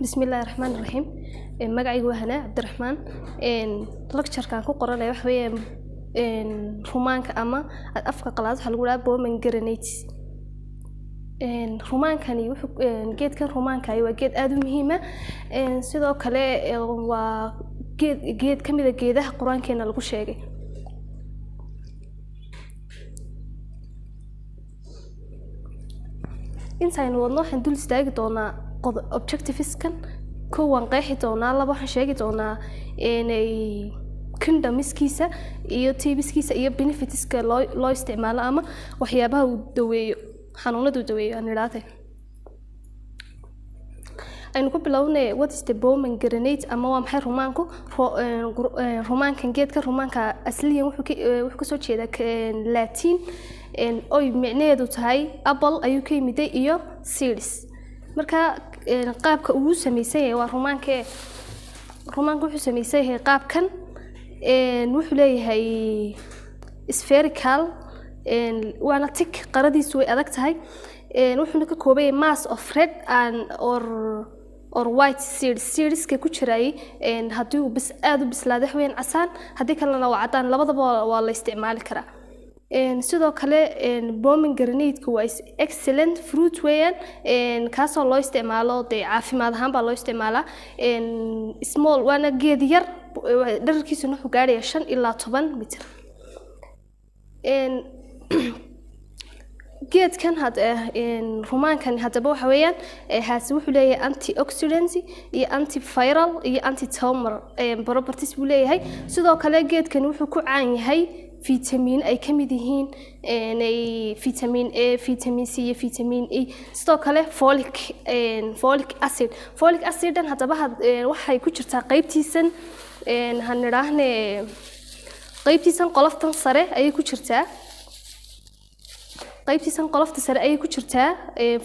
بسم الله الرحمن الرحيم magacaygu waa Hanaa Cabdiraxmaan lecture-kan ku qoranay wax weeyaan rumaanka ama afka qalaad waxa lagu yiraahdaa pomegranate rumaankani wuxuu geedkan rumaanka waa geed aad u muhiim ah sidoo kale waa geed kamid ah geedaha quraankeena lagu sheegay intaan wadno waxaan dul istaagi doonaa objectives-kan kuwan qeexi doonaa laba waxaan sheegi doonaa inay kingdomskiisa iyo tibiskiisa iyo benefitska loo isticmaalo ama waxyaabaha uu daweeyo xanuunada uu daweeyo aan iraahday aynu ku bilownay what is the pomegranate ama waa maxay rumaanku rumaankan geedka rumaanka asliyan wuxuu ka soo jeedaa Latin oo micnaheedu tahay apple ayuu ka yimid iyo seeds marka qaabka uu sameeyay waa rumaanka wuxuu sameeyay qaabkan wuxuu leeyahay spherical waana tick qaradiisu way adag tahay wuxuu ka kooban yahay mass of red and or white seeds ka ku jiray hadii uu bis aad u bislaado waxweyn casaan hadii kalena waa cadaan labadaba waa la isticmaali karaa sidoo kale pomegranate waa excellent fruit weeyaan kaas oo loo isticmaalo caafimaad ahaan baa loo isticmaalaa small waana geed yar dhererkiisu wuxuu gaarayaa 5 ilaa 10 mitir geedkan rumaankan hadaba waxa weeyaan wuxuu leeyahay antioxidants iyo antiviral iyo antitumor properties buu leeyahay sidoo kale geedkan wuxuu ku caan yahay vitamin ay kamid yihiin vitamin A vitamin C iyo vitamin E sidoo kale folic acid hadaba waxay ku jirtaa qaybtiisan qaybtiisan qoloftan sare ayay ku jirtaa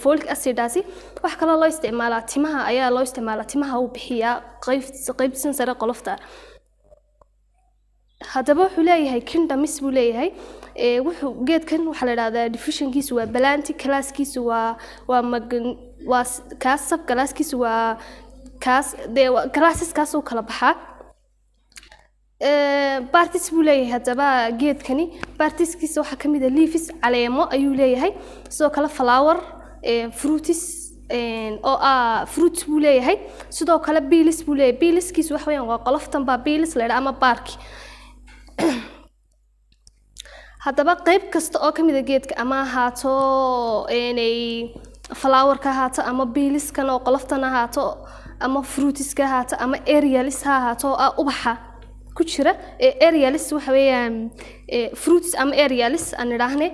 folic acidaasi wax kale loo isticmaalaa timaha ayaa loo isticmaalaa timaha uu bixiyaa qaybtiisan sare qolofta hadaba wuxuu leeyahay kingdoms buu leeyahay wuxuu geedkan waxa la yiraahdaa divisionkiisu waa balanti classkiisu waa kaas sub classkiisu waa kaas classes kaas oo kala baxaa parties buu leeyahay hadaba geedkani partieskiisa waxa kamid ah leaves caleemo ayuu leeyahay sidoo kale flower fruits fruits buu leeyahay sidoo kale peels buu leeyahay peelskiisu wax weeyaan waa qoloftan baa peels la yiraahdo ama bark hadaba qayb kasta oo kamid ah geedka ama haato flower ka haato ama peels kan oo qoloftan haato ama fruits ka haato ama aerialis haato ubaxa ku jira aerialis waxa weeyaan fruits ama aerialis aan iraahne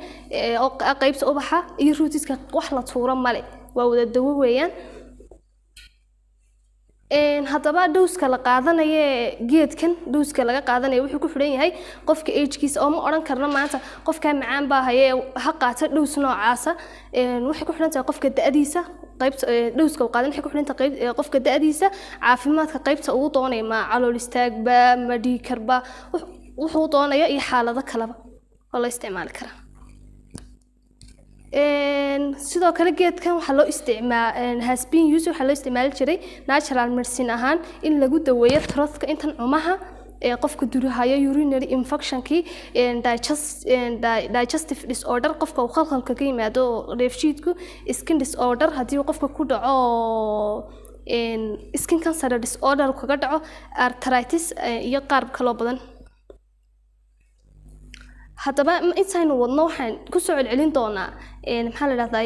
oo qaybta ubaxa iyo fruitska wax la tuuro male waa wada dawo weeyaan hadaba dowska la qaadanayo geedkan dowska laga qaadanayo wuxuu ku xiran yahay qofka age-kiisa oo ma oran karno maanta qofka macaan baa haye ha qaato dows noocaasa waxay ku xiran tahay qofka da'diisa qaybta dowska uu qaadan waxay ku xiran tahay qofka da'diisa caafimaadka qaybta uu doonayo ma calool istaag ba ma dhiikar ba wuxuu doonayo iyo xaalado kaleba oo la isticmaali karaa sidoo kale geedkan waxa loo has been used waxa loo isticmaali jiray natural medicine ahaan in lagu daweeyo throat-ka intan cumaha qofka durahayo urinary infection-ki digestive disorder qofka uu khalkhalka ka yimaado dheefshiidku skin disorder hadii qofka ku dhaco skin cancer disorder kaga dhaco arthritis iyo qaar kale badan hadaba intaanu wadno waxaan ku soo celcelin doonaa maxaa la yiraahdaa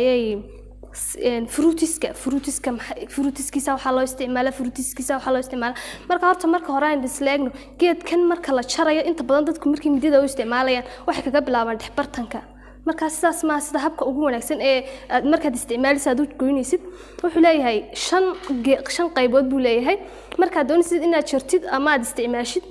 fruitskiisa waxa loo isticmaalaa marka hore aan disleegno geedkan marka la jarayo inta badan dadku markii midida u isticmaalayaan waxay kaga bilaabaan dhexbartanka marka sidaas ma sida habka ugu wanaagsan ee markaad isticmaalaysid aad u goynaysid wuxuu leeyahay 5 qaybood buu leeyahay marka doonaysid inaad jartid ama aad isticmaashid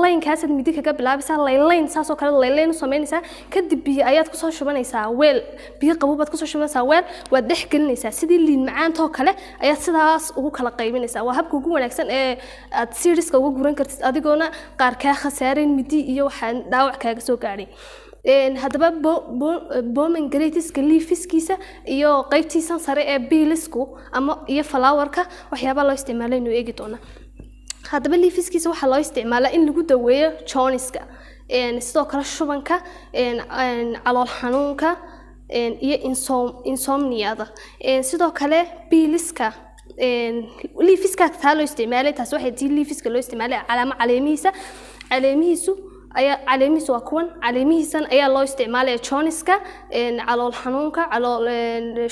line kaas aad midi kaga bilaabaysaa line saas oo kale line sameynaysaa kadib biyo ayaad ku soo shubanaysaa weel biyo qabow ku soo shubanaysaa weel waad dhex gelinaysaa sidii liin macaanta oo kale ayaad sidaas ugu kala qaybinaysaa waa habka ugu wanaagsan ee aad series ugu guran kartid adigoona qaar ka khasaareen midi iyo waxaan dhaawac kaaga soo gaaray haddaba pomegranate-ka leafiskiisa iyo qaybtiisan sare ee peelisku ama iyo flower-ka waxyaabo loo isticmaalay inuu eegi doona haddaba leafiskiisa waxa loo isticmaalaa in lagu daweeyo jaundice-ka sidoo kale shubanka calool xanuunka iyo insomnia-da sidoo kale peeliska leafiska taa loo isticmaalay taas waxay tii leafiska loo isticmaalay caleemihiisu caleemihiisu waa kuwan caleemihiisan ayaa loo isticmaalaya jaundice-ka calool xanuunka calool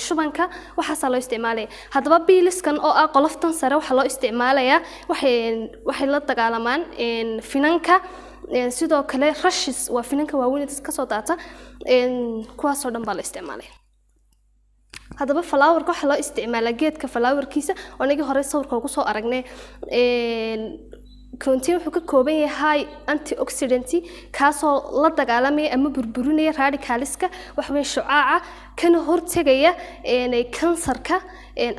shubanka waxaasaa loo isticmaalaya haddaba peeliskan oo ah qoloftan sare waxaa loo isticmaalayaa waxay la dagaalamaan finanka sidoo kale rashes waa finanka waaweyn ka soo daata kuwaasoo dhan baa la isticmaalaya haddaba flower-ka waxaa loo isticmaalaa geedka flower-kiisa oo anagii hore sawirka ugu soo aragnay contain wuxuu ka kooban yahay antioxidant kaasoo la dagaalamaya ama burburinaya radicalska wax weyn shucaaca kana hortagaya kansarka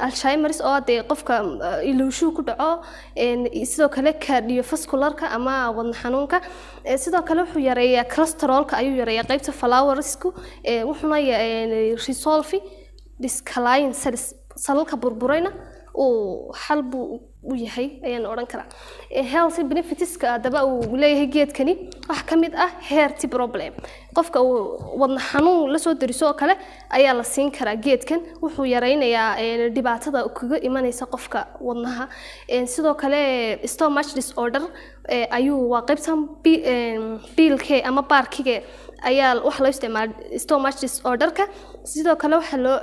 Alzheimer's oo de qofka ilowshu ku dhaco sidoo kale cardiovascularka ama wadna xanuunka sidoo kale wuxuu yareeyaa cholesterolka ayuu yareeyaa qaybta flowersku wuxuuna resolve discalcine salka burburayna oo xal buu u yahay ayaan oran karaa health benefits-ka adaba uu leeyahay geedkani wax ka mid ah heart problem qofka wadna xanuun la soo dariso kale ayaa la siin karaa geedkan wuxuu yareynayaa dhibaatada kaga imanaysa qofka wadnaha sidoo kale stomach disorder ayuu waa qaybtan pilke ama barkige ayaa wax loo isticmaalaa stomach disorder-ka sidoo kale waxa loo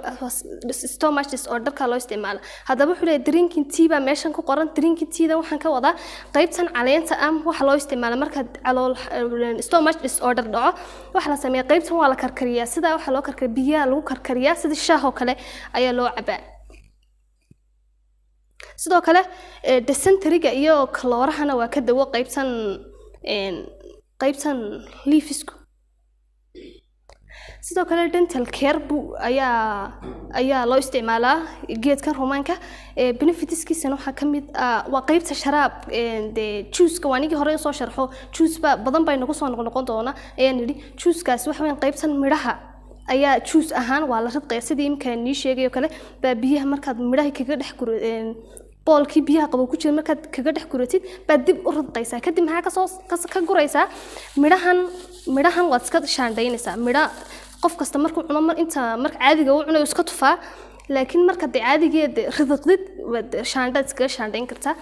stomach disorder-ka loo isticmaalaa haddaba wuxuu leeyahay drinking tea ba meeshan ku qoran drinking tea-da waxaan ka wadaa qaybtan caleenta waxa loo isticmaalaa marka calool stomach disorder dhaco waxa la sameeyaa qaybtan waa la karkariyaa sida waxa loo karkariyaa biyaha lagu karkariyaa sida shaah oo kale ayaa loo cabaa sidoo kale dysentery-ga iyo chlorahana waa ka dawo qaybtan leafisku sidoo kale dental care ayaa loo isticmaalaa geedkan rumaanka benefits-kiisana waxaa ka mid waa qaybta sharaab juice-ka waanigii hore soo sharxo juice badan bay nagu soo noqon doona ayaan nidhi juice-kaasi waxa weyn qaybtan midhaha ayaa juice ahaan waa la ridqaya sidii imkaan nii sheegayo kale baa biyaha markaad midhaha kaga dhex boolkii biyaha qabo ku jira markaad kaga dhex guratid baa dib u ridqaysaa kadib maxaa ka guraysaa midhahan waad iska shaandhaynaysaa midha qof kasta markuu cuno marka caadiga uu cunayo iska tufaa laakiin marka caadigeed ridqdid shaandhaad iskaga shaandhayn kartaa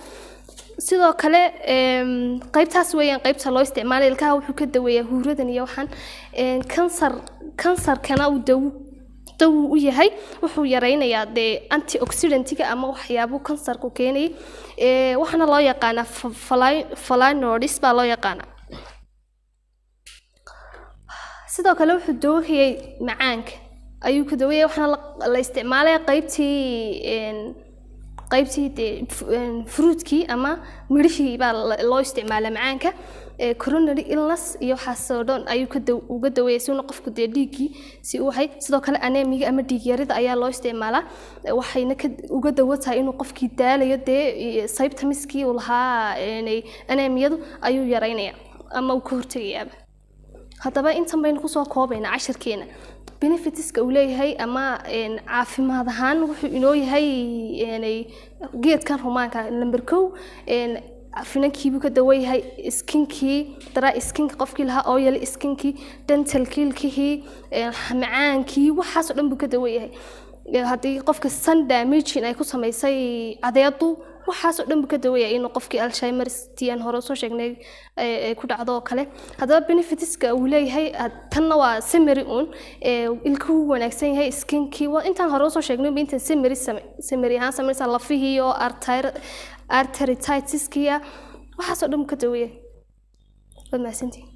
sidoo kale qaybtaas weeyaan qaybta loo isticmaalay ilkaha wuxuu ka daweeyaa huuradan iyo waxaan kansarkana uu dawo u yahay wuxuu yareynayaa antioxidant-ga ama waxyaabo kansarku keenay waxana loo yaqaanaa flavonoids baa loo yaqaanaa sidoo kale wuxuu daweeyay macaanka ayuu ku daweeyay waxana la isticmaalay qaybtii fruitkii ama midhihii baa loo isticmaalaa macaanka coronary illness iyo waxaasoo dhan ayuu uga daweeyay si uu qofku dhiigii si uu hay sidoo kale anemia ama dhiig yarida ayaa loo isticmaalaa waxayna uga dawatahay inuu qofkii daalayo symptomskii uu lahaa anemiyadu ayuu yareynayaa ama uu ka hortagayaa haddaba intan baynu kusoo koobaynaa cashirkeena benefits-ka uu leeyahay ama caafimaad ahaan wuxuu inoo yahay geedkan rumaanka number 1 finankiibu ka daweeyahay skinkii dry skinka qofkii lahaa oil skinkii dental kilkii macaankii waxaasoo dhan buu ka daweeyahay haddii qofka sun damage ay ku samaysay cadeedu waxaasoo dhan buu ka daweeyahay inuu qofkii Alzheimer's tiyan hore soo sheegnay ku dhacdo kale haddaba benefits-ka uu leeyahay tanna waa summary ilkuhu wanaagsan yahay skinkii waa intaan hore soo sheegnay intaan summary ahaan samaysan lafihii oo arteritis-kiya waxaasoo dhan buu ka daweeyahay wad mahadsantihiin